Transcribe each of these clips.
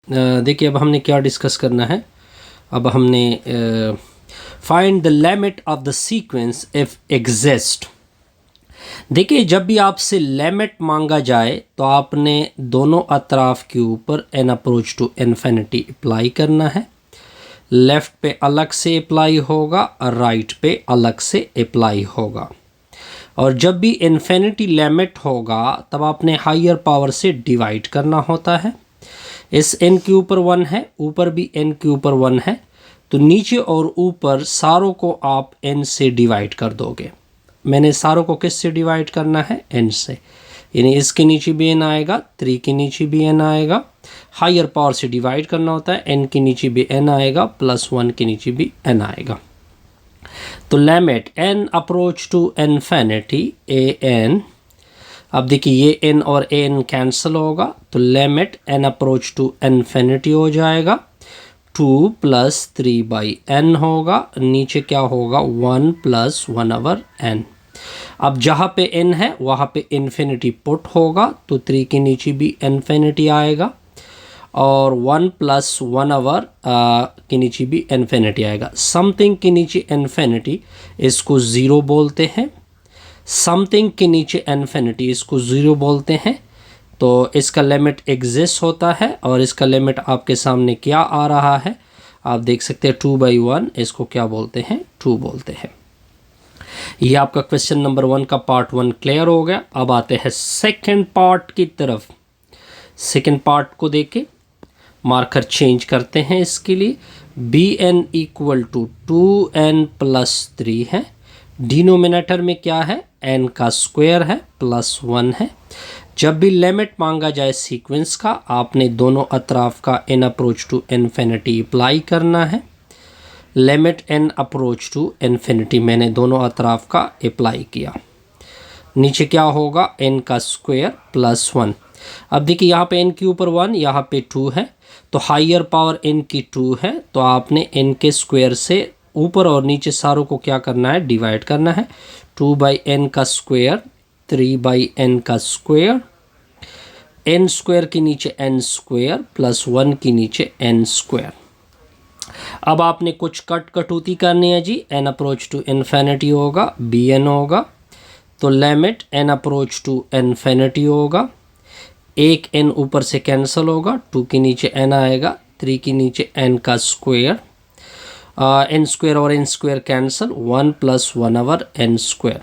देखिए अब हमने क्या डिस्कस करना है। अब हमने find the limit of the sequence if exist. देखिए जब भी आपसे लिमिट मांगा जाए तो आपने दोनों अतराफ के ऊपर n approach to infinity apply करना है। लेफ्ट पे अलग से अप्लाई होगा और राइट पे अलग से अप्लाई होगा। और जब भी इन्फिनिटी लिमिट होगा तब आपने हायर पावर से डिवाइड करना होता है। इस n के ऊपर 1 है, ऊपर भी n के ऊपर 1 है, तो नीचे और ऊपर सारों को आप n से डिवाइड कर दोगे। मैंने सारों को किस से डिवाइड करना है? n से, यानी इसके नीचे भी n आएगा, 3 के नीचे भी n आएगा। हायर पावर से डिवाइड करना होता है, n के नीचे भी n आएगा, प्लस 1 के नीचे भी n आएगा। तो limit n approach to infinity an, अब देखिए ये n और an कैंसिल होगा तो limit n approach to infinity हो जाएगा, 2 + 3/n होगा। नीचे क्या होगा? 1 + 1/n। अब जहाँ पे n है वहाँ पे इन्फिनिटी पुट होगा तो 3 के नीचे भी इन्फिनिटी आएगा और 1 + 1/, के नीचे भी इन्फिनिटी आएगा। समथिंग के नीचे इन्फिनिटी इसको 0 बोलते हैं, समथिंग के नीचे इन्फिनिटी इसको 0 बोलते हैं। तो इसका लिमिट एग्जिस्ट होता है और इसका लिमिट आपके सामने क्या आ रहा है? आप देख सकते हैं 2/1, इसको क्या बोलते हैं? 2 बोलते हैं। ये आपका क्वेश्चन नंबर 1 का पार्ट 1 क्लियर हो गया। अब आते हैं सेकंड पार्ट की तरफ। सेकंड पार्ट को देखें, मार्कर चेंज करते हैं इसके लिए। bn = 2n + 3 है। डिनोमिनेटर में क्या है? n का स्क्वायर है, प्लस 1 है। जब भी लिमिट मांगा जाए सीक्वेंस का, आपने दोनों अतराफ का n approach to infinity apply करना है। Limit n approach to infinity मैंने दोनों अतराफ का अप्लाई किया। नीचे क्या होगा? n का स्क्वायर प्लस 1। अब देखिए यहाँ पे n के ऊपर 1, यहाँ पे 2 है, तो हायर पावर n की 2 है, तो आपने n के स्क्वायर से ऊपर और नीचे सारों को क्या करना है? डिवाइड करना है। 2/n का स्क्वायर, 3/n का स्क्वायर, n स्क्वायर के नीचे n स्क्वायर प्लस 1 के नीचे n स्क्वायर। अब आपने कुछ कटौती करनी है जी। n अप्रोच टू इन्फिनिटी होगा, bn होगा, तो limit n approach to infinity होगा। एक n ऊपर से कैंसिल होगा, 2 के नीचे n आएगा, 3 के नीचे n का स्क्वायर, n स्क्वायर और n square cancel, 1 + 1/n square.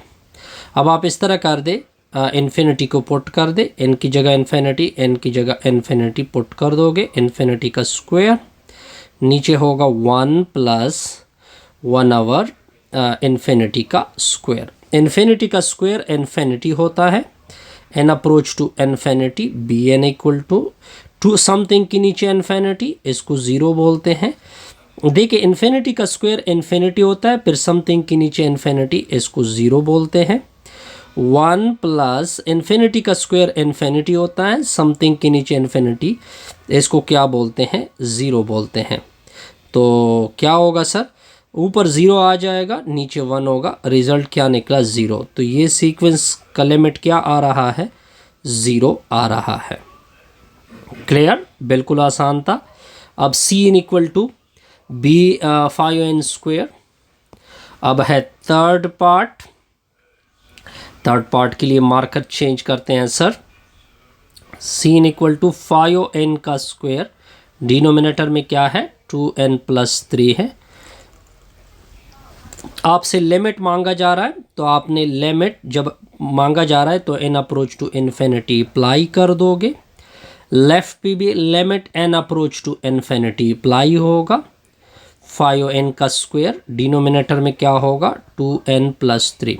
अब आप इस तरह कर दे, इन्फिनिटी को पुट कर दे, n की जगह इन्फिनिटी, n की जगह इन्फिनिटी पुट कर दोगे। इन्फिनिटी का स्क्वायर नीचे होगा 1 + 1/, इन्फिनिटी का स्क्वायर। इन्फिनिटी का स्क्वायर इन्फिनिटी होता है। n approach to infinity, bn = 2 something के नीचे इन्फिनिटी, इसको 0 बोलते हैं। देखिए इन्फिनिटी का स्क्वायर इन्फिनिटी होता है, फिर समथिंग के नीचे इन्फिनिटी, इसको 0 बोलते हैं। 1 + इन्फिनिटी का स्क्वायर इन्फिनिटी होता है, समथिंग के नीचे इन्फिनिटी, इसको क्या बोलते हैं? 0 बोलते हैं। तो क्या होगा सर? ऊपर 0 आ जाएगा, नीचे 1 होगा, रिजल्ट क्या निकला? 0। तो ये सीक्वेंस का लिमिट क्या आ रहा है? 0 आ रहा है। क्लियर? बिल्कुल आसान था। अब cn = b5n²। अब है थर्ड पार्ट। थर्ड पार्ट के लिए मार्कर चेंज करते हैं सर। cn = 5n का स्क्वायर, डिनोमिनेटर में क्या है? 2n + 3 है। आपसे लिमिट मांगा जा रहा है, तो आपने लिमिट जब मांगा जा रहा है तो n approach to infinity apply कर दोगे। लेफ्ट पे भी limit n approach to infinity apply होगा। 5n का स्क्वायर, डिनोमिनेटर में क्या होगा? 2n + 3।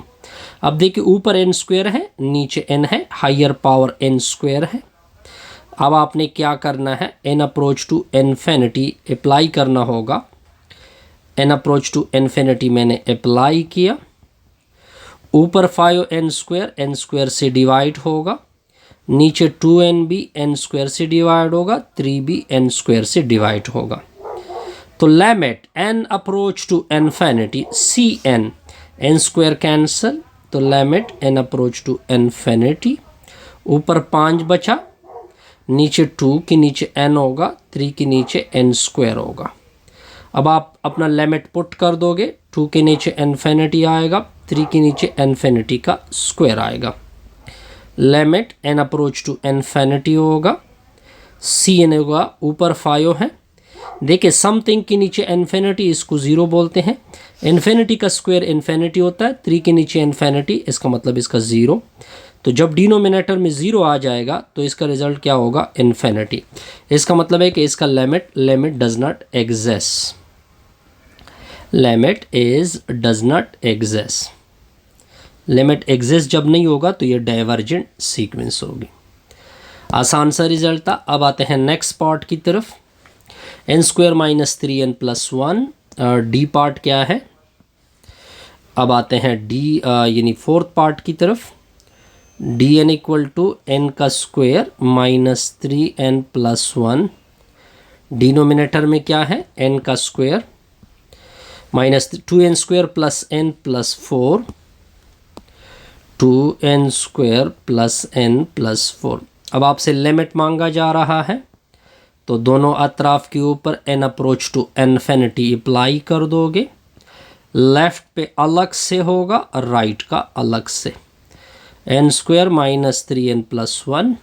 अब देखिए ऊपर n स्क्वायर है, नीचे n है, हायर पावर n स्क्वायर है। अब आपने क्या करना है? n approach to infinity apply करना होगा। n अप्रोच टू इन्फिनिटी मैंने अप्लाई किया। ऊपर 5n² n स्क्वायर से डिवाइड होगा, नीचे 2n भी n स्क्वायर से डिवाइड होगा, 3 भी n स्क्वायर से डिवाइड होगा। तो limit n approach to infinity, cn, n square cancel, तो limit n approach to infinity, ऊपर 5 बचा, नीचे 2 के नीचे n होगा, 3 के नीचे n स्क्वायर होगा। अब आप अपना लिमिट पुट कर दोगे, 2 के नीचे इन्फिनिटी आएगा, 3 के नीचे इन्फिनिटी का स्क्वायर आएगा। Limit n approach to infinity होगा, सी एन होगा, ऊपर 5 है। देखिए समथिंग के नीचे इन्फिनिटी, इसको 0 बोलते हैं। इन्फिनिटी का स्क्वायर इन्फिनिटी होता है, 3 के नीचे इन्फिनिटी, इसका मतलब इसका 0। तो जब डिनोमिनेटर में 0 आ जाएगा तो इसका रिजल्ट क्या होगा, इन्फिनिटी। इसका मतलब है कि इसका limit does not exist, limit does not exist. Limit exist जब नहीं होगा तो ये डाइवर्जेंट सीक्वेंस होगी। आसान सा रिजल्ट था। अब आते हैं नेक्स्ट पार्ट की तरफ। n square minus 3n plus 1, D part क्या है। अब आते हैं डी यानी फोर्थ पार्ट की तरफ। D N equal to N का square minus 3n plus 1, denominator में क्या है, n का square minus 2n square plus n plus 4, 2n square plus n plus 4। अब आपसे लिमिट मांगा जा रहा है तो दोनों अतराफ के ऊपर n approach to infinity apply कर दोगे। लेफ्ट पे अलग से होगा और राइट का अलग से। n square minus 3n plus 1,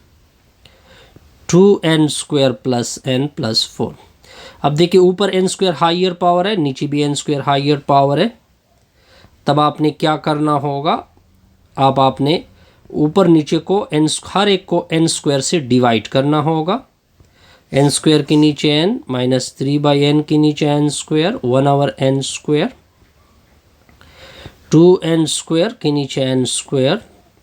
2n square plus n plus 4। अब देखिए ऊपर n स्क्वायर हाइयर पावर है, नीचे भी n स्क्वायर हाइयर पावर है। तब आपने क्या करना होगा, आपने ऊपर नीचे को हर एक को n स्क्वायर से डिवाइड करना होगा। n स्क्वायर के नीचे n माइनस 3/n के नीचे n square 1/n square, 2n square के नीचे n स्क्वायर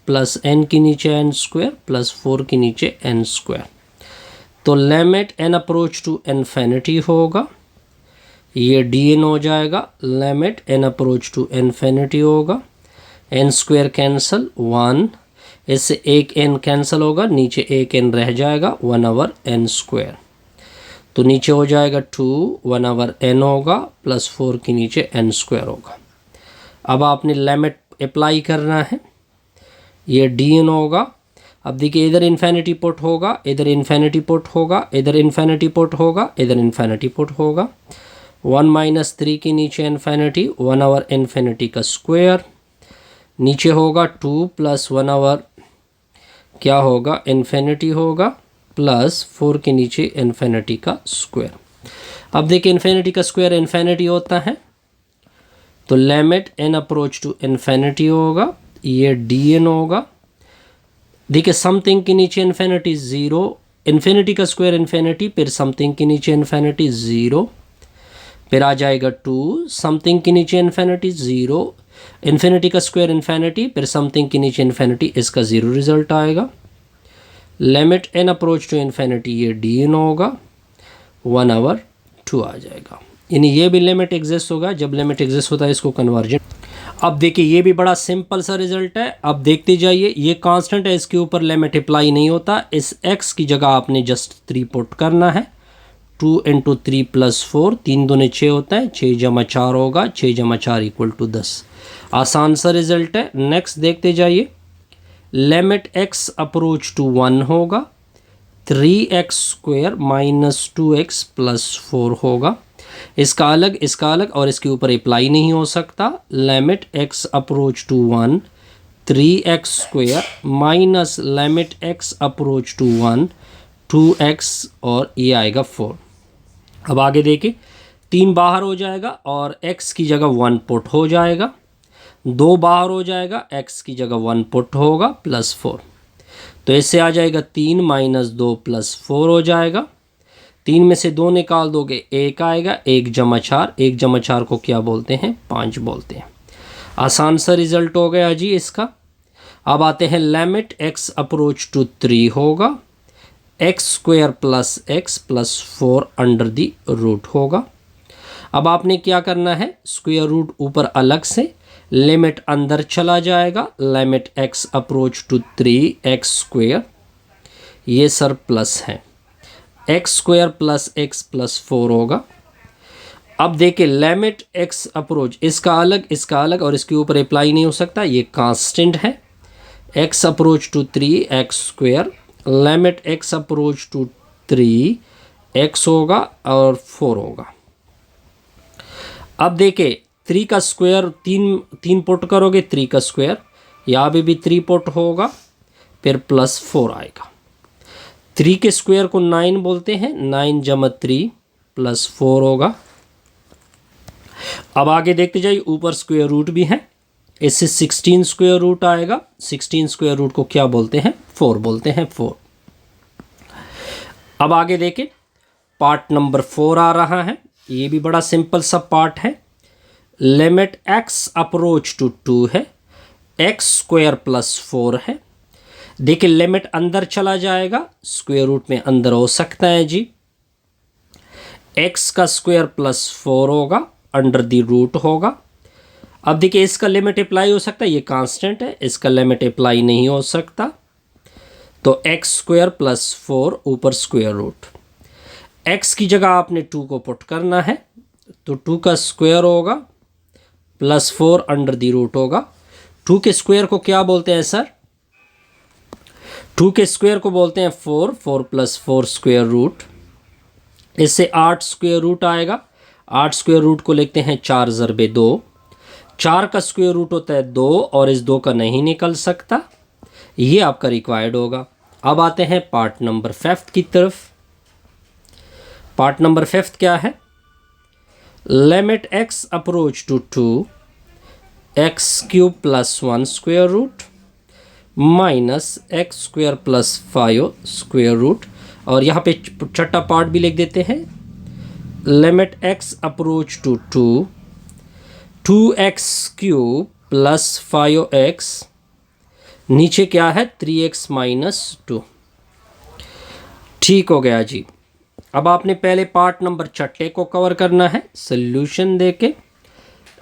प्लस n के नीचे n स्क्वायर प्लस 4 के नीचे n स्क्वायर। तो limit n approach to infinity होगा, ये dn हो जाएगा। Limit n approach to infinity होगा, n स्क्वायर कैंसल 1, इससे एक n कैंसल होगा, नीचे एक n रह जाएगा 1/n स्क्वायर। तो नीचे हो जाएगा 2, 1/n होगा प्लस 4 के नीचे n स्क्वायर होगा। अब आपने लिमिट अप्लाई करना है, ये dn होगा। अब देखिए इधर इन्फिनिटी पुट होगा, इधर इन्फिनिटी पुट होगा, इधर इन्फिनिटी पुट होगा, इधर इन्फिनिटी पुट होगा। 1 माइनस 3 के नीचे इन्फिनिटी 1/इन्फिनिटी का स्क्वायर, नीचे होगा 2 प्लस 1/ क्या होगा, इन्फिनिटी होगा प्लस 4 के नीचे इन्फिनिटी का स्क्वायर। अब देखिए इन्फिनिटी का स्क्वायर इन्फिनिटी होता है, तो limit n approach to infinity होगा, ये dn होगा। देखिए समथिंग के नीचे इन्फिनिटी 0, इन्फिनिटी का स्क्वायर इन्फिनिटी, फिर समथिंग के नीचे इन्फिनिटी 0, फिर आ जाएगा 2, समथिंग के नीचे इन्फिनिटी 0, इन्फिनिटी का स्क्वायर इन्फिनिटी, फिर समथिंग के नीचे इन्फिनिटी, इसका 0 रिजल्ट आएगा। Limit n approach to infinity, ये dn होगा, 1/2 आ जाएगा। यानी ये भी लिमिट एग्जिस्ट होगा। जब लिमिट एग्जिस्ट होता है इसको कन्वर्जन। अब देखिए ये भी बड़ा सिंपल सा रिजल्ट है। अब देखते जाइए, ये कांस्टेंट है, इसके ऊपर लिमिट अप्लाई नहीं होता। इस x की जगह आपने जस्ट 3 पुट करना है। 2 × 3 + 4, 3 दूने 6 होता है, 6 × 4 होगा, 6 × 4 = 10। आसान सा रिजल्ट है। नेक्स्ट देखते जाइए, लिमिट x अप्रोच टू 1 होगा, 3x² - 2x + 4 होगा। इसका अलग और इसके ऊपर अप्लाई नहीं हो सकता। Limit x approach to 1, 3x² minus limit x approach to 1, 2x और ये आएगा 4। अब आगे देखिए, 3 बाहर हो जाएगा और x की जगह 1 पुट हो जाएगा, 2 बाहर हो जाएगा, x की जगह 1 पुट होगा प्लस 4। तो इससे आ जाएगा 3 - 2 + 4 हो जाएगा। 3 में से 2 निकाल दोगे, 1 आएगा, 1 × 4, 1 × 4 को क्या बोलते हैं, 5 बोलते हैं। आसान सा रिजल्ट हो गया जी इसका। अब आते हैं लिमिट x अप्रोच टू 3 होगा, x² + x + 4 √रूट होगा। अब आपने क्या करना है, स्क्वायर रूट ऊपर अलग से, लिमिट अंदर चला जाएगा। Limit x approach to 3 x², ये सर प्लस है, x² + x + 4 होगा। अब देखिए लिमिट x अप्रोच, इसका अलग और इसके ऊपर अप्लाई नहीं हो सकता, ये कांस्टेंट है। x approach to 3 x² limit x approach to 3 x होगा और 4 होगा। अब देखें 3 का स्क्वायर, तीन पुट करोगे 3 का स्क्वायर, यहाँ भी 3 पुट होगा, फिर प्लस 4 आएगा। 3 के स्क्वायर को 9 बोलते हैं, 9 जमा 3 प्लस 4 होगा। अब आगे देखते जाइए, ऊपर स्क्वायर रूट भी है, इससे 16 स्क्वायर रूट आएगा। 16 स्क्वायर रूट को क्या बोलते हैं? 4 बोलते हैं, 4। अब आगे देखें, पार्ट नंबर 4 आ रहा है, ये भी बड़ा सिंपल सा पार्ट है। लिमिट x अप्रोच टू 2 है, x स्क्वायर प्लस 4 है। देखिए लिमिट अंदर चला जाएगा, स्क्वायर रूट में अंदर हो सकता है जी। x का स्क्वायर प्लस 4 होगा, अंडर द रूट होगा। अब देखिए इसका लिमिट अप्लाई हो सकता है, ये कांस्टेंट है, इसका लिमिट अप्लाई नहीं हो सकता। तो x स्क्वायर प्लस 4 ऊपर स्क्वायर रूट, x की जगह आपने 2 को पुट करना है, तो 2 का स्क्वायर होगा प्लस 4 अंडर द रूट होगा। 2 के स्क्वायर को क्या बोलते हैं सर? 2 के स्क्वायर को बोलते हैं 4, 4 प्लस 4 स्क्वायर रूट। इससे 8 स्क्वायर रूट आएगा। 8 स्क्वायर रूट को लिखते हैं 4 ज़रबे 2। 4 का स्क्वायर रूट होता है 2 और इस 2 का नहीं निकल सकता, ये आपका रिक्वायर्ड होगा। अब आते हैं पार्ट नंबर 5 की तरफ। पार्ट नंबर 5 क्या है? Limit x approach to 2 x cube plus 1 square root minus x square plus 5 square root, और यहाँ पे छठा पार्ट भी लिख देते हैं। Limit x approach to 2x cube plus 5x, नीचे क्या है? 3x minus 2। ठीक हो गया जी। अब आपने पहले पार्ट नंबर छठे को कवर करना है। सोल्यूशन देके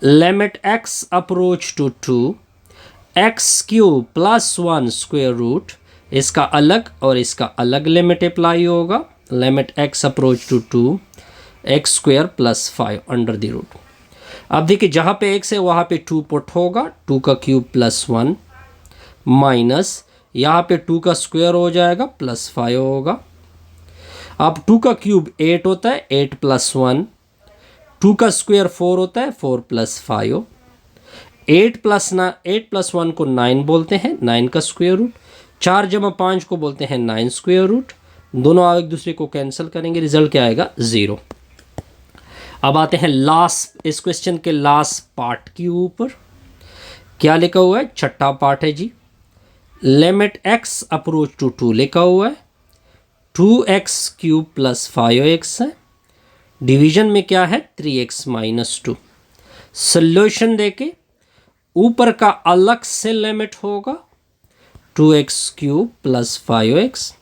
limit x approach to 2x cube plus 1 square root, इसका अलग और इसका अलग लिमिट अप्लाई होगा। Limit x approach to 2x square plus 5 under the root. अब देखिए जहाँ पे x है वहाँ पे 2 पुट होगा, 2 का क्यूब प्लस 1 माइनस यहाँ पे 2 का स्क्वायर हो जाएगा प्लस 5 होगा। अब 2 का क्यूब 8 होता है, 8 प्लस 1, 2 का स्क्वायर 4 होता है, 4 प्लस 5। 8 प्लस 1 को 9 बोलते हैं, 9 का स्क्वायर रूट। 4 जमा 5 को बोलते हैं 9 स्क्वायर रूट। दोनों एक दूसरे को कैंसिल करेंगे, रिजल्ट क्या आएगा? 0। अब आते हैं लास्ट, इस क्वेश्चन के लास्ट पार्ट के ऊपर। क्या लिखा हुआ है? छठा पार्ट है जी। लिमिट x अप्रोच टू 2 लिखा हुआ है, 2x क्यूब प्लस 5x है। डिवीजन में क्या है? 3x minus 2। सोल्यूशन देके ऊपर का अलग से लिमिट होगा 2x क्यूब प्लस 5x,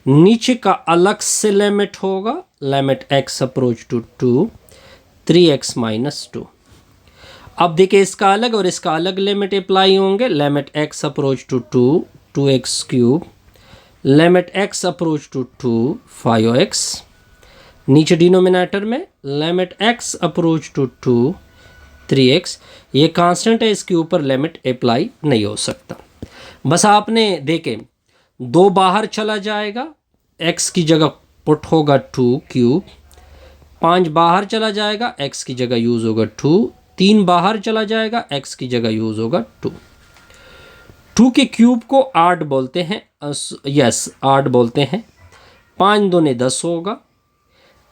नीचे का अलग से लिमिट होगा limit x approach to 2 3x minus 2। अब देखिए इसका अलग और इसका अलग लिमिट अप्लाई होंगे। Limit x approach to 2x cube, limit x approach to 5x, नीचे डिनोमिनेटर में limit x approach to 3x। ये कांस्टेंट है, इसके ऊपर लिमिट अप्लाई नहीं हो सकता। बस आपने देखें 2 बाहर चला जाएगा, x की जगह पुट होगा 2 क्यूब, 5 बाहर चला जाएगा, x की जगह यूज़ होगा 2, 3 बाहर चला जाएगा, x की जगह यूज़ होगा 2। 2 के क्यूब को 8 बोलते हैं, 8 बोलते हैं। 5 दूने 10 होगा,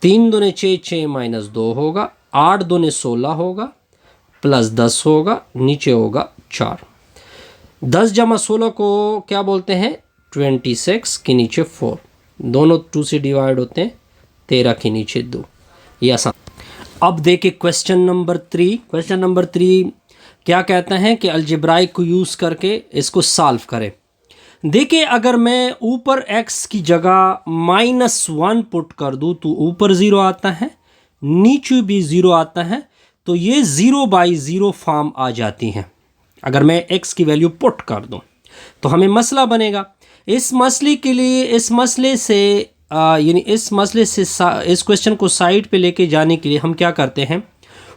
3 दूने 6, 6 माइनस 2 होगा, 8 दूने 16 होगा, प्लस 10 होगा, नीचे होगा 4। 10 जमा 16 को क्या बोलते हैं? 26 के नीचे 4, दोनों 2 से डिवाइड होते हैं, 13 के नीचे 2। ये आसान। अब देखिए क्वेश्चन नंबर 3। क्वेश्चन नंबर 3 क्या कहते हैं कि अलजेब्राइक को यूज़ करके इसको सॉल्व करें। देखिए अगर मैं ऊपर x की जगह -1 पुट कर दूं तो ऊपर 0 आता है, नीचे भी 0 आता है, तो ये 0/0 फॉर्म आ जाती हैं। अगर मैं x की वैल्यू पुट कर दूं तो हमें मसला बनेगा। इस मसले के लिए, इस मसले से इस क्वेश्चन को साइड पे लेके जाने के लिए हम क्या करते हैं?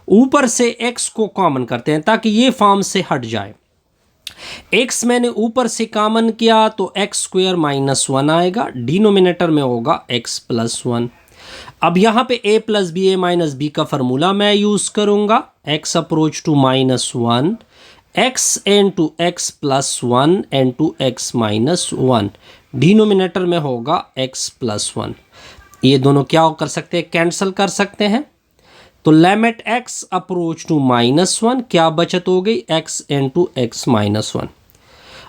ऊपर से x को कॉमन करते हैं ताकि ये फॉर्म से हट जाए। x मैंने ऊपर से कॉमन किया तो एक्स स्क्वायर माइनस 1 आएगा, डिनोमिनेटर में होगा x प्लस 1। अब यहाँ पे a plus b a minus b का फॉर्मूला मैं यूज करूंगा, x approach to minus 1 x into x plus 1 into x minus 1, denominator में होगा x प्लस 1। ये दोनों क्या कर सकते हैं, कैंसिल कर सकते हैं। तो limit x approach to minus 1, क्या बचत हो गई, x इंटू एक्स माइनस 1।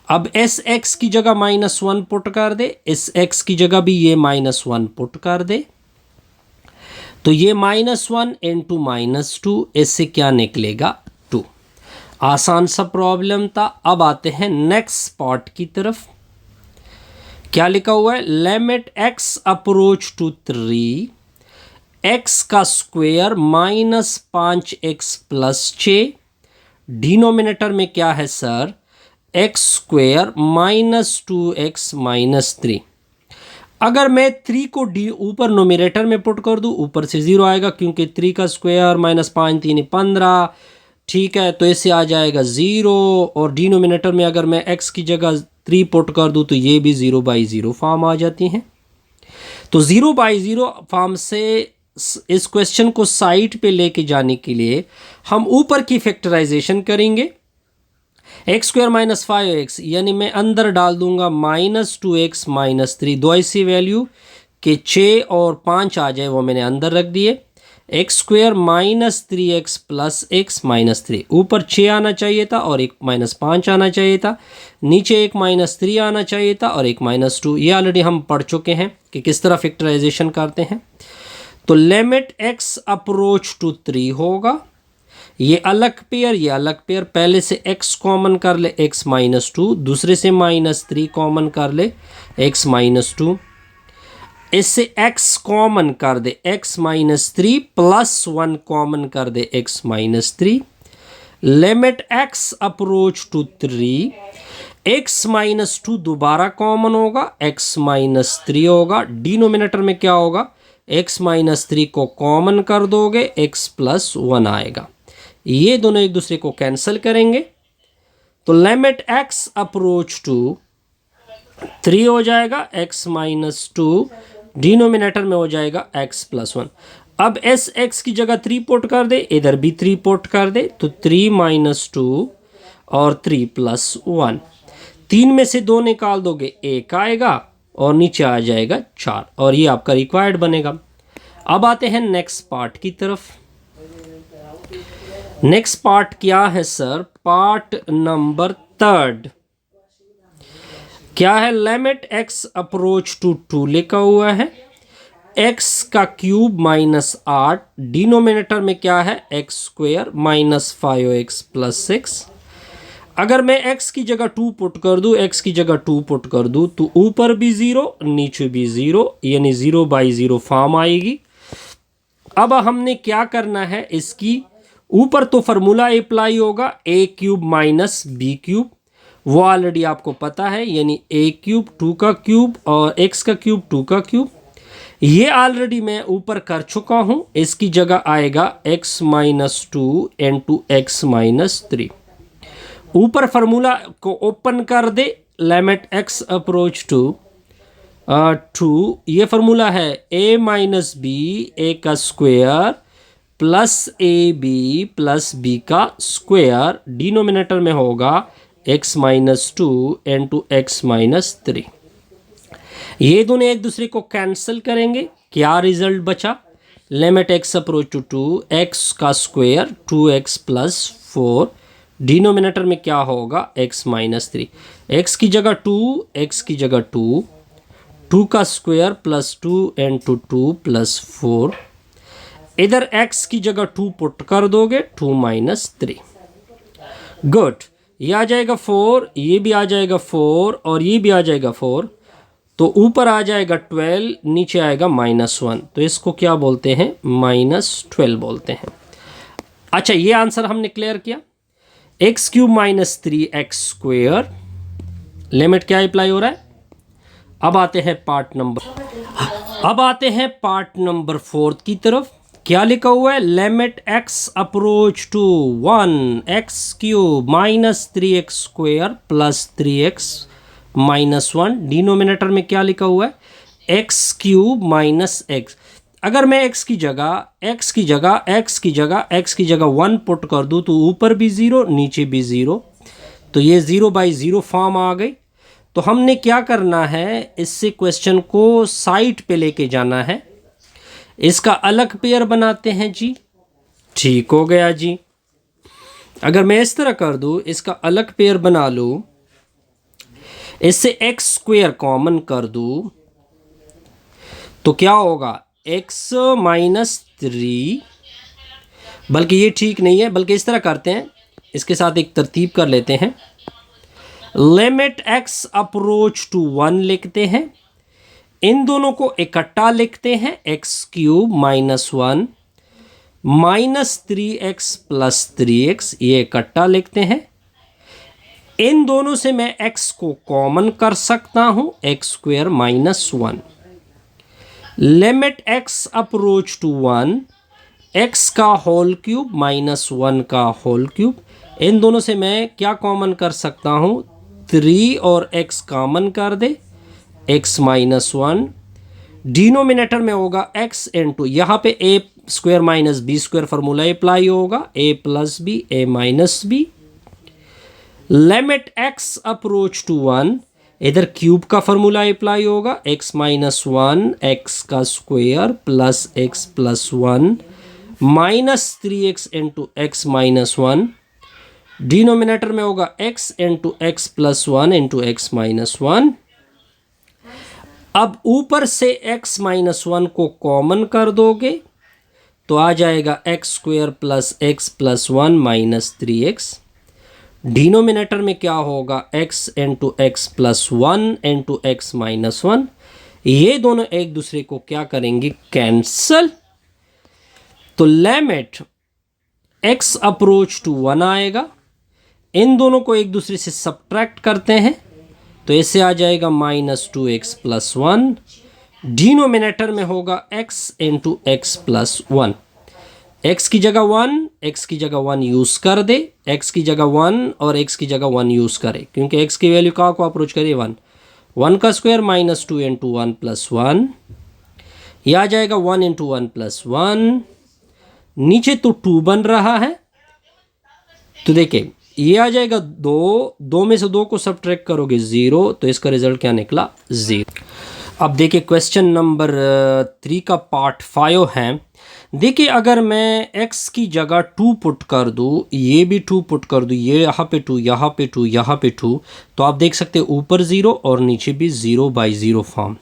अब इस x की जगह माइनस 1 पुट कर दे, इस x की जगह भी ये माइनस 1 पुट कर दे, तो ये माइनस 1 इंटू माइनस 2, इससे क्या निकलेगा 2। आसान सा प्रॉब्लम था। अब आते हैं नेक्स्ट पार्ट की तरफ। क्या लिखा हुआ है, limit x approach to 3 x का square minus 5x plus 6, denominator में क्या है sir, x square minus 2x minus 3। अगर मैं 3 को ऊपर नोमिनेटर में पुट कर दूं, ऊपर से 0 आएगा क्योंकि 3 का स्क्वायर माइनस 5 3 15, ठीक है, तो इससे आ जाएगा 0। और डिनोमिनेटर में अगर मैं x की जगह 3 पुट कर दूं तो ये भी 0/0 फॉर्म आ जाती हैं। तो 0/0 फॉर्म से इस क्वेश्चन को साइड पे लेके जाने के लिए हम ऊपर की फैक्टराइजेशन करेंगे। एक्स स्क्वायर माइनस 5x, यानी मैं अंदर डाल दूंगा माइनस 2x माइनस 3, दो ऐसी वैल्यू कि 6 और 5 आ जाए वो मैंने अंदर रख दिए। X square minus 3x plus x minus 3, ऊपर 6 आना चाहिए था और एक माइनस 5 आना चाहिए था, नीचे एक माइनस 3 आना चाहिए था और एक माइनस 2। ये ऑलरेडी हम पढ़ चुके हैं कि किस तरह फैक्टराइजेशन करते हैं। तो लिमिट x अप्रोच टू 3 होगा, ये अलग पेयर ये अलग पेयर, पहले से x कॉमन कर ले x माइनस 2, दूसरे से माइनस 3 कॉमन कर ले x माइनस 2, इससे x कॉमन कर दे x माइनस 3 प्लस 1 कॉमन कर दे x minus 3। Limit x approach to 3 x minus 2 दोबारा कॉमन होगा, x माइनस 3 होगा, डिनोमिनेटर में क्या होगा, x माइनस 3 को कॉमन कर दोगे x प्लस 1 आएगा। ये दोनों एक दूसरे को कैंसिल करेंगे तो लिमिट x अप्रोच टू 3 हो जाएगा, x माइनस 2 डिनोमिनेटर में हो जाएगा x प्लस 1। अब इस x की जगह 3 पुट कर दे, इधर भी 3 पुट कर दे, तो 3 माइनस 2 और 3 प्लस 1, 3 में से 2 निकाल दोगे 1 आएगा और नीचे आ जाएगा 4, और ये आपका रिक्वायर्ड बनेगा। अब आते हैं नेक्स्ट पार्ट की तरफ। नेक्स्ट पार्ट क्या है सर, पार्ट नंबर 3। क्या है, लिमिट x अप्रोच टू 2 लिखा हुआ है, x का क्यूब माइनस 8, डिनोमिनेटर में क्या है x square minus 5x plus 6। अगर मैं x की जगह 2 पुट कर दूं, x की जगह 2 पुट कर दूं तो ऊपर भी 0 नीचे भी 0, यानी 0/0 फॉर्म आएगी। अब हमने क्या करना है, इसकी ऊपर तो फार्मूला अप्लाई होगा a cube minus b cube, वो ऑलरेडी आपको पता है, यानी a क्यूब 2 का क्यूब और x का क्यूब 2 का क्यूब, ये ऑलरेडी मैं ऊपर कर चुका हूं। इसकी जगह आएगा x minus 2 into x minus 3। ऊपर फार्मूला को ओपन कर दे, लिमिट x अप्रोच टू 2, ये फार्मूला है a माइनस बी ए का square plus a b plus b का स्क्वायर, डिनोमिनेटर में होगा x minus 2 into x minus 3। ये दोनों एक दूसरे को कैंसिल करेंगे, क्या रिजल्ट बचा, limit x approach to 2, x का स्क्वायर 2x प्लस 4, डिनोमिनेटर में क्या होगा x माइनस 3, x की जगह 2, x की जगह 2, 2 का स्क्वायर प्लस 2 इंटू 2 प्लस 4, इधर x की जगह 2 पुट कर दोगे 2 माइनस 3। गुड, ये आ जाएगा 4, ये भी आ जाएगा 4 और ये भी आ जाएगा 4, तो ऊपर आ जाएगा 12, नीचे आएगा -1, तो इसको क्या बोलते हैं, -12 बोलते हैं। अच्छा, ये आंसर हमने क्लियर किया। X cube minus 3x square, limit क्या अप्लाई हो रहा है। अब आते हैं पार्ट नंबर 4 की तरफ। क्या लिखा हुआ है, limit x approach to 1 x cube minus 3x square plus 3x minus 1। Denominator में क्या लिखा हुआ है, एक्स क्यूब माइनस एक्स। अगर मैं x की जगह 1 पुट कर दूं तो ऊपर भी 0 नीचे भी 0, तो ये 0/0 फॉर्म आ गई। तो हमने क्या करना है, इससे क्वेश्चन को साइड पे लेके जाना है। इसका अलग पेयर बनाते हैं जी, ठीक हो गया जी। अगर मैं इस तरह कर दूं, इसका अलग पेयर बना लूं, इससे एक्स स्क्वायर कॉमन कर दूं, तो क्या होगा, x माइनस 3, बल्कि ये ठीक नहीं है, बल्कि इस तरह करते हैं, इसके साथ एक तरतीब कर लेते हैं। लिमिट x अप्रोच टू 1 लिखते हैं, इन दोनों को इकट्ठा लिखते हैं, x cube minus 1 minus 3x plus 3x, ये इकट्ठा लिखते हैं। इन दोनों से मैं x को कॉमन कर सकता हूं, x square minus 1। Limit x approach to 1 x का होल क्यूब माइनस 1 का होल क्यूब, इन दोनों से मैं क्या कॉमन कर सकता हूं, 3 और x कॉमन कर दे, x माइनस 1। डिनोमिनेटर में होगा x इंटू, यहाँ पे a square minus b square formula apply होगा, a plus b a minus b. Limit x approach to 1, इधर क्यूब का फार्मूला अप्लाई होगा, x माइनस 1 x का square plus x plus 1 minus 3x into x minus 1। Denominator में होगा x into x plus 1 into x minus 1। अब ऊपर से x minus 1 को कॉमन कर दोगे तो आ जाएगा x square plus x plus 1 minus 3x। Denominator में क्या होगा, x into x plus 1 into x minus 1। ये दोनों एक दूसरे को क्या करेंगे, कैंसल। तो लिमिट x अप्रोच टू 1 आएगा, इन दोनों को एक दूसरे से सब्ट्रैक्ट करते हैं तो इससे आ जाएगा माइनस 2x प्लस 1। डिनोमिनेटर में होगा x into x plus 1। x की जगह 1 यूज़ कर दे, x की जगह 1 और x की जगह 1 यूज़ करे, क्योंकि x की वैल्यू कहाँ को अप्रोच करे, 1 का स्क्वायर माइनस 2 इंटू 1 प्लस 1, यह आ जाएगा 1 इंटू 1 प्लस 1। नीचे तो 2 बन रहा है, तो देखिए ये आ जाएगा 2 में से 2 को सब्ट्रैक्ट करोगे 0, तो इसका रिजल्ट क्या निकला, 0। अब देखिए क्वेश्चन नंबर 3 का पार्ट 5 है। देखिए अगर मैं x की जगह 2 पुट कर दूँ, ये भी 2 पुट कर दूँ, ये यहाँ पे 2 यहाँ पे 2 यहाँ पे 2, तो आप देख सकते हैं ऊपर 0 और नीचे भी 0/0 फॉर्म।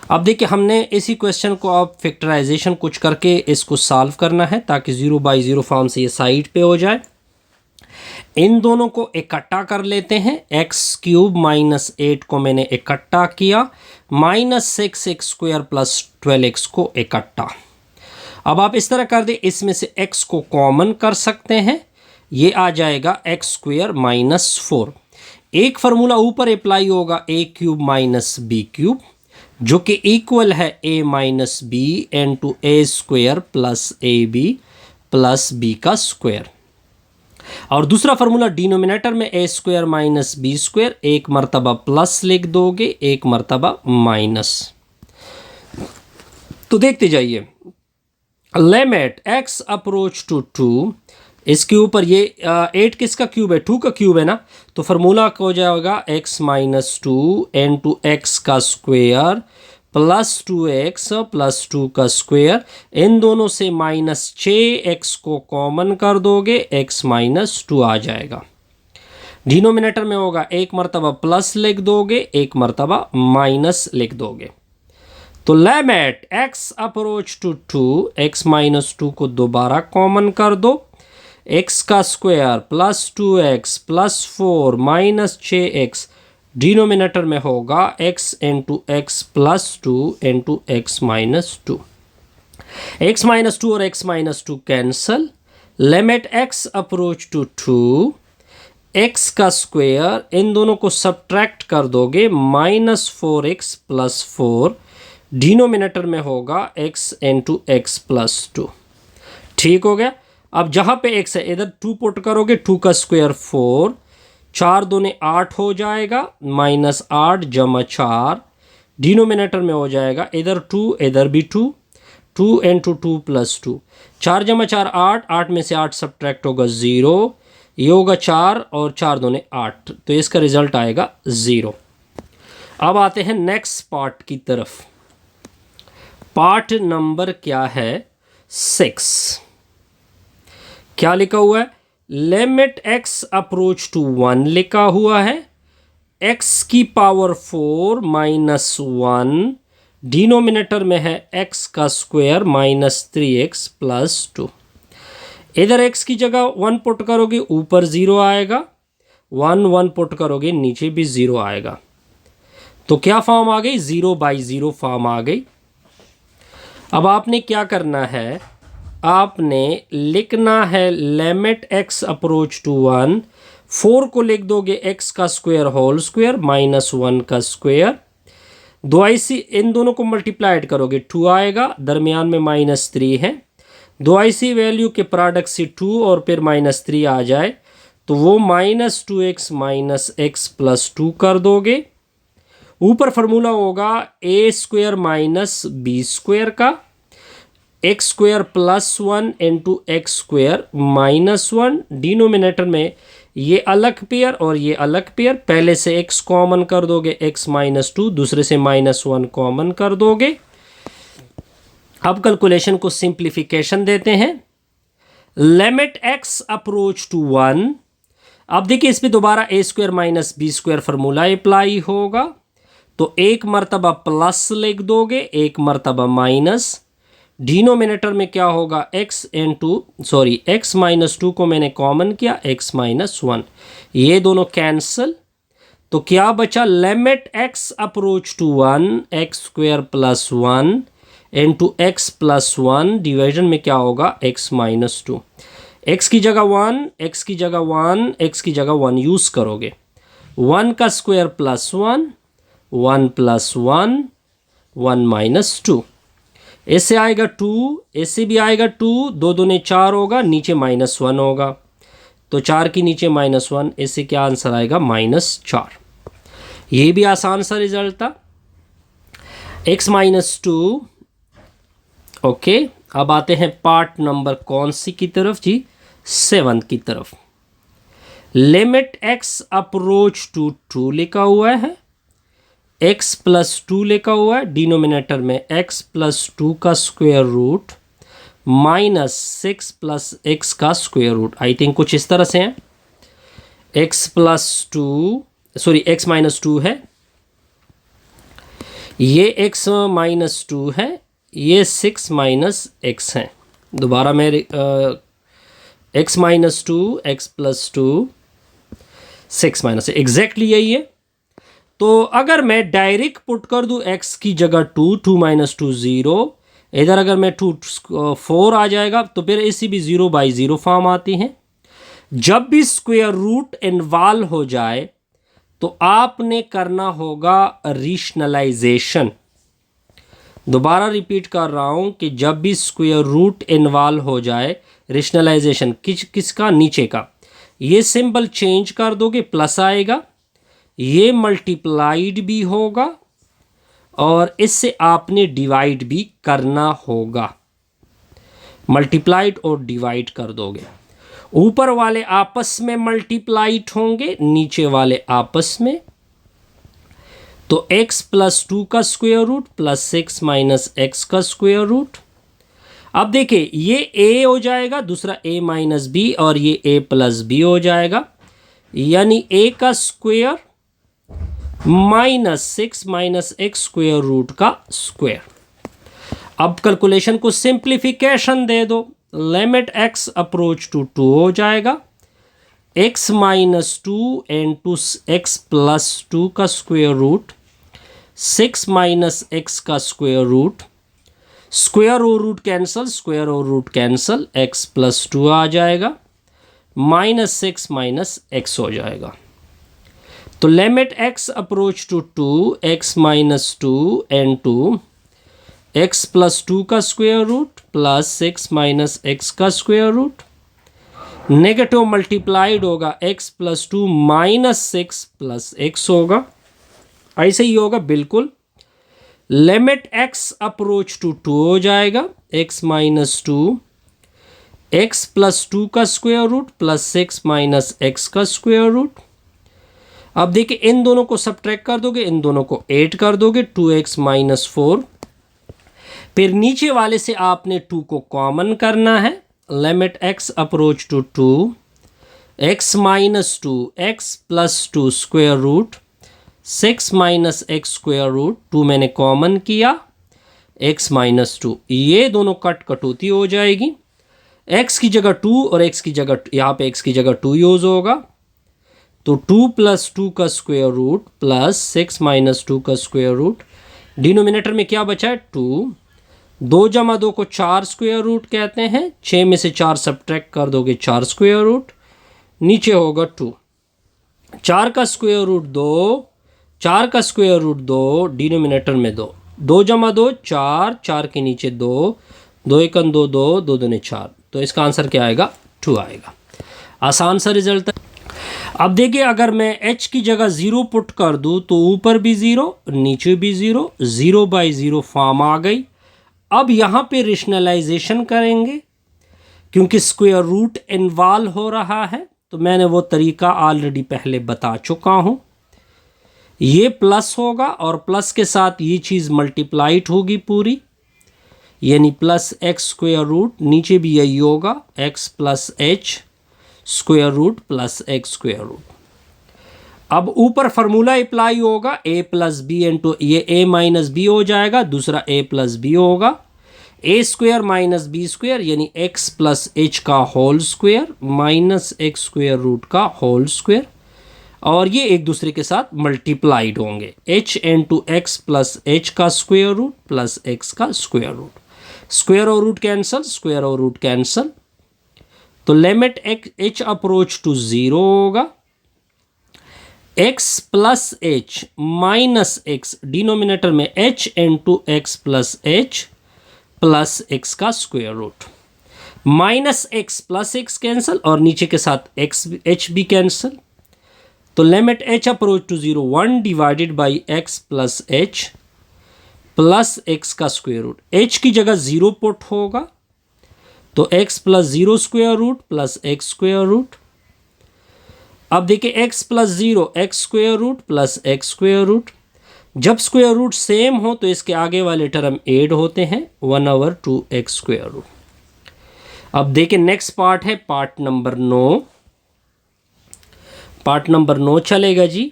अब देखिए हमने इसी क्वेश्चन को अब फैक्टराइजेशन कुछ करके इसको सॉल्व करना है ताकि 0/0 फॉर्म से ये साइड पे हो जाए। इन दोनों को इकट्ठा कर लेते हैं, एक्स क्यूब माइनस 8 को मैंने इकट्ठा किया, minus 6x square plus 12x को इकट्ठा। अब आप इस तरह कर दे, इसमें से x को कॉमन कर सकते हैं, ये आ जाएगा एक्स स्क्वायर माइनस 4। एक फार्मूला ऊपर अप्लाई होगा, a cube minus b cube, जो कि इक्वल है a minus b into a square plus a b plus b का स्क्वायर। और दूसरा फार्मूला डिनोमिनेटर में a square minus b square, एक मर्तबा प्लस लिख दोगे, एक मर्तबा माइनस। तो देखते जाइए, लिमिट x अप्रोच टू 2, इसके ऊपर ये 8 किसका क्यूब है, 2 का क्यूब है ना, तो फार्मूला हो जाएगा x माइनस 2 इंटू एक्स का स्क्वायर प्लस 2x प्लस 2 का स्क्वायर। इन दोनों से माइनस 6x को कॉमन कर दोगे, x माइनस 2 आ जाएगा। डिनोमिनेटर में होगा एक मर्तबा प्लस लिख दोगे, एक मर्तबा माइनस लिख दोगे। तो limit x approach to 2, x minus 2 को दोबारा कॉमन कर दो, x का square plus 2x plus 4 minus 6x। Denominator में होगा x into x plus 2 into x minus 2। x minus 2 और x minus 2 cancel. Limit x approach to 2, x का square, इन दोनों को सब्ट्रैक्ट कर दोगे, माइनस 4x प्लस 4 डिनोमिनेटर में होगा x इंटू एक्स प्लस 2। ठीक हो गया। अब जहाँ पे x है इधर 2 पुट करोगे, 2 का स्क्वायर 4, 4 दूने 8 हो जाएगा, माइनस 8 जमा 4 डिनोमिनेटर में हो जाएगा, इधर 2 इधर भी 2, 2 इंटू 2 प्लस 2, 4 जमा 4 8, 8 में से 8 सब्ट्रैक्ट होगा 0, ये होगा 4 और 4 दूने 8, तो इसका रिजल्ट आएगा 0। अब आते हैं नेक्स्ट पार्ट की तरफ। पार्ट नंबर क्या है 6। क्या लिखा हुआ है, लिमिट x अप्रोच टू 1 लिखा हुआ है, x की पावर 4 माइनस 1, डिनोमिनेटर में है x का स्क्वायर माइनस 3x प्लस 2। इधर x की जगह 1 पुट करोगे ऊपर 0 आएगा, 1 1 पुट करोगे नीचे भी 0 आएगा, तो क्या फॉर्म आ गई, 0/0 फॉर्म आ गई। अब आपने क्या करना है, आपने लिखना है लिमिट x अप्रोच टू 1, 4 को लिख दोगे x का स्क्वायर होल स्क्वायर माइनस 1 का स्क्वायर, 2ic इन दोनों को मल्टीप्लाइड करोगे 2 आएगा, दरमियान में माइनस 3 है, 2ic वैल्यू के प्रोडक्ट से 2 और फिर माइनस 3 आ जाए तो वो minus 2x minus x plus 2 कर दोगे। ऊपर फार्मूला होगा a square minus b square का, X square plus 1 into X square minus 1, denominator में ये अलग पेयर और ये अलग पेयर, पहले से x कॉमन कर दोगे x माइनस 2, दूसरे से माइनस 1 कॉमन कर दोगे। अब कैलकुलेशन को सिंप्लीफिकेशन देते हैं, लिमिट x अप्रोच टू 1। अब देखिए इसमें दोबारा a square minus b square formula apply होगा, तो एक मर्तबा प्लस लिख दोगे, एक मर्तबा माइनस, डिनोमिनेटर में क्या होगा x माइनस 2 को मैंने कॉमन किया, x माइनस 1, ये दोनों कैंसिल, तो क्या बचा, limit x approach to 1, x square plus 1 into x plus 1, division में क्या होगा x माइनस 2, x की जगह 1, x की जगह 1, x की जगह 1 यूज करोगे, 1 का स्क्वायर प्लस 1, 1 प्लस 1, 1 माइनस 2, इससे आएगा 2, इससे भी आएगा 2, 2 दूने 4 होगा, नीचे माइनस 1 होगा, तो 4 की नीचे माइनस 1, इससे क्या आंसर आएगा -4। ये भी आसान सा रिजल्ट था, x माइनस 2। ओके, अब आते हैं पार्ट नंबर कौन सी की तरफ जी, 7 की तरफ। लिमिट x अप्रोच टू 2 लिखा हुआ है, x प्लस 2 लिखा हुआ है, डिनोमिनेटर में x प्लस 2 का square root minus 6 plus x का स्क्वायर रूट, आई थिंक कुछ इस तरह से है, x माइनस 2 है, ये x माइनस 2 है, ये 6 माइनस x है, दोबारा मैं x minus 2, x plus 2, 6 minus, exactly यही है। तो अगर मैं डायरेक्ट पुट कर दूं x की जगह 2, 2 माइनस 2 0, इधर अगर मैं 2 4 आ जाएगा, तो फिर इसी भी 0/0 फॉर्म आती हैं। जब भी स्क्वायर रूट इन्वॉल्व हो जाए तो आपने करना होगा रेशनलाइजेशन। दोबारा रिपीट कर रहा हूं कि जब भी स्क्वायर रूट इन्वॉल्व हो जाए, रेशनलाइजेशन किसका, नीचे का, ये सिंबल चेंज कर दोगे, प्लस आएगा, ये मल्टीप्लाइड भी होगा और इससे आपने डिवाइड भी करना होगा, मल्टीप्लाइड और डिवाइड कर दोगे, ऊपर वाले आपस में मल्टीप्लाइड होंगे, नीचे वाले आपस में, तो x प्लस 2 का square root plus 6 minus x का स्क्वायर रूट। अब देखिए ये a हो जाएगा, दूसरा a माइनस बी, और ये a प्लस बी हो जाएगा, यानी a का square minus 6 minus x square root का स्क्वायर। अब कैलकुलेशन को सिंप्लीफिकेशन दे दो, लिमिट x अप्रोच टू 2 हो जाएगा, x minus 2 into x plus 2 का स्क्वायर रूट, 6 माइनस एक्स का स्क्वायर रूट, स्क्वायर और रूट कैंसल, स्क्वायर और रूट कैंसल, x प्लस 2 आ जाएगा, -6 माइनस एक्स हो जाएगा। तो limit x approach to 2, x minus 2 into x plus 2 का square root plus 6 minus x का स्क्वायर रूट, नेगेटिव मल्टीप्लाइड होगा x plus 2 minus 6 plus x होगा, ऐसे ही होगा बिल्कुल। लिमिट x अप्रोच टू 2 हो जाएगा, x माइनस 2 x प्लस 2 का square root plus 6 minus x का स्क्वायर रूट। अब देखिए इन दोनों को सब्ट्रैक्ट कर दोगे, इन दोनों को 8 कर दोगे, 2x माइनस 4। फिर नीचे वाले से आपने 2 को कॉमन करना है, limit x approach to 2 x minus 2 x plus 2 square root 6 minus x square root, 2 मैंने कॉमन किया, x माइनस 2, ये दोनों कटौती हो जाएगी, x की जगह 2 और x की जगह यहाँ पे x की जगह 2 यूज होगा, तो 2 प्लस 2 का स्क्वायर रूट प्लस 6 माइनस 2 का स्क्वायर रूट, डिनोमिनेटर में क्या बचा है 2, 2 जमा 2 को 4 स्क्वायर रूट कहते हैं, 6 में से 4 सब्ट्रैक्ट कर दोगे 4 स्क्वायर रूट, नीचे होगा 2, 4 का स्क्वायर रूट 2, 4 का स्क्वायर रूट 2, डिनोमिनेटर में 2, 2 जमा 2 4, 4 के नीचे 2, 2 एकन 2 2, 2 दूने 4, तो इसका आंसर क्या आएगा 2 आएगा। आसान सा रिजल्ट है। अब देखिए अगर मैं h की जगह 0 पुट कर दूं तो ऊपर भी 0 नीचे भी 0, 0 बाई 0 फॉर्म आ गई। अब यहाँ पे रेशनलाइजेशन करेंगे क्योंकि स्क्वायर रूट इन्वॉल्व हो रहा है, तो मैंने वो तरीका ऑलरेडी पहले बता चुका हूँ। ये प्लस होगा और प्लस के साथ ये चीज़ मल्टीप्लाइड होगी पूरी, यानी प्लस एक्स स्क्वायर रूट, नीचे भी यही होगा x plus h square root plus x square root. अब ऊपर फार्मूला अप्लाई होगा a प्लस बी इंटू, ये a माइनस बी हो जाएगा, दूसरा a प्लस बी होगा, a square minus b square यानी x प्लस एच का whole square minus x square root का होल स्क्वायर, और ये एक दूसरे के साथ मल्टीप्लाइड होंगे, h into x plus h का स्क्वायर रूट प्लस x का स्क्वायर रूट, स्क्वायर और रूट कैंसल, स्क्वायर और रूट कैंसल, तो लिमिट h अप्रोच टू 0 होगा, x plus H minus x, denominator में h into x plus H plus x का square root, minus x plus x cancel और नीचे के साथ एक्स h भी कैंसल, तो limit h approach to 0 1 divided by x plus H plus x का square root, h की जगह 0 पुट होगा तो x plus 0 square root plus x square root. अब देखिए x plus 0 x square root plus x square root, जब square root same हो तो इसके आगे वाले टर्म ऐड होते हैं, 1/2x स्क्वायर रूट। अब देखिए नेक्स्ट पार्ट है पार्ट नंबर 9, पार्ट नंबर 9 चलेगा जी।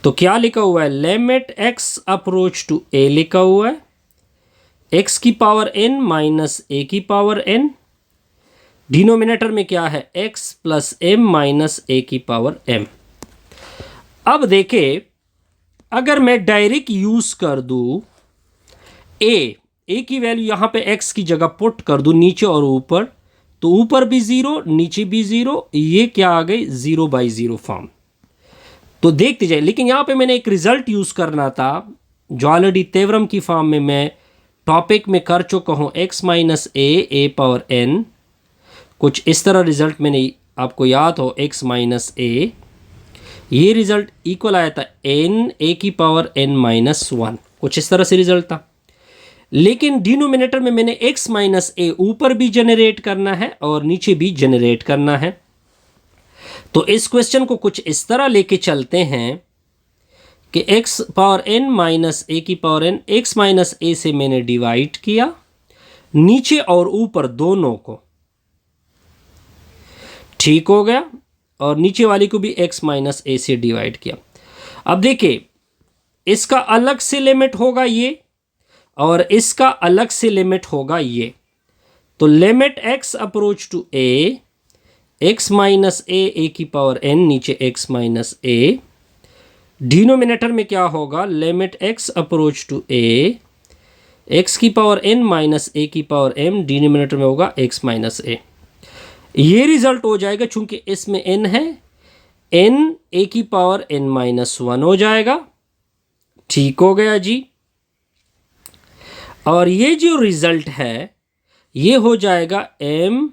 तो क्या लिखा हुआ है, limit x approach to a लिखा हुआ है, x की पावर n माइनस a की पावर n, डिनोमिनेटर में क्या है x plus m minus a की पावर m। अब देखिए अगर मैं डायरेक्ट यूज कर दूं a की वैल्यू यहां पे x की जगह पुट कर दूं नीचे और ऊपर, तो ऊपर भी 0 नीचे भी 0, ये क्या आ गई 0 बाई 0 फॉर्म। तो देखते जाए, लेकिन यहां पे मैंने एक रिजल्ट यूज करना था जो ऑलरेडी तेवरम की फॉर्म में मैं टॉपिक में कर चुका हूं, x minus a power n, कुछ इस तरह रिजल्ट मैंने आपको याद हो x माइनस a, ये रिजल्ट इक्वल आया था n a की पावर n माइनस 1, कुछ इस तरह से रिजल्ट था। लेकिन डिनोमिनेटर में मैंने x माइनस a ऊपर भी जनरेट करना है और नीचे भी जनरेट करना है, तो इस क्वेश्चन को कुछ इस तरह लेके चलते हैं कि x power n minus a की power n, x minus a से मैंने डिवाइड किया, नीचे और ऊपर दोनों को, ठीक हो गया, और नीचे वाली को भी x माइनस a से डिवाइड किया। अब देखिए इसका अलग से लिमिट होगा ये और इसका अलग से लिमिट होगा ये, तो limit x approach to a, x minus a की पावर n नीचे x माइनस a, डिनोमिनेटर में क्या होगा limit x approach to a, x की पावर n माइनस a की पावर m, डिनोमिनेटर में होगा x माइनस a। ये रिजल्ट हो जाएगा, चूंकि इसमें n है, n a की पावर n माइनस 1 हो जाएगा, ठीक हो गया जी। और ये जो रिजल्ट है ये हो जाएगा m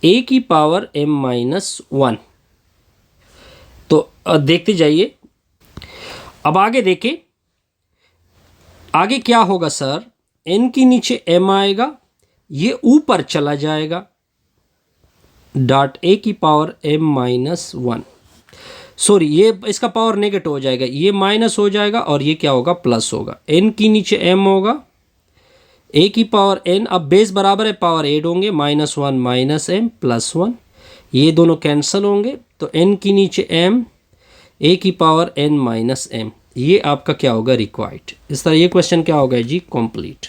a की पावर m-1। तो देखते जाइए। अब आगे देखें, आगे क्या होगा सर, n की नीचे m आएगा, ये ऊपर चला जाएगा, डॉट a की पावर m-1। सॉरी, ये इसका पावर नेगेटिव हो जाएगा, ये माइनस हो जाएगा और ये क्या होगा, प्लस होगा। n की नीचे m होगा, a की पावर n, अब बेस बराबर है, पावर 8 होंगे, -1 -m +1, ये दोनों कैंसिल होंगे, तो n की नीचे m, a की पावर n -m, ये आपका क्या होगा, रिक्वायर्ड। इस तरह ये क्वेश्चन क्या होगा जी, कंप्लीट।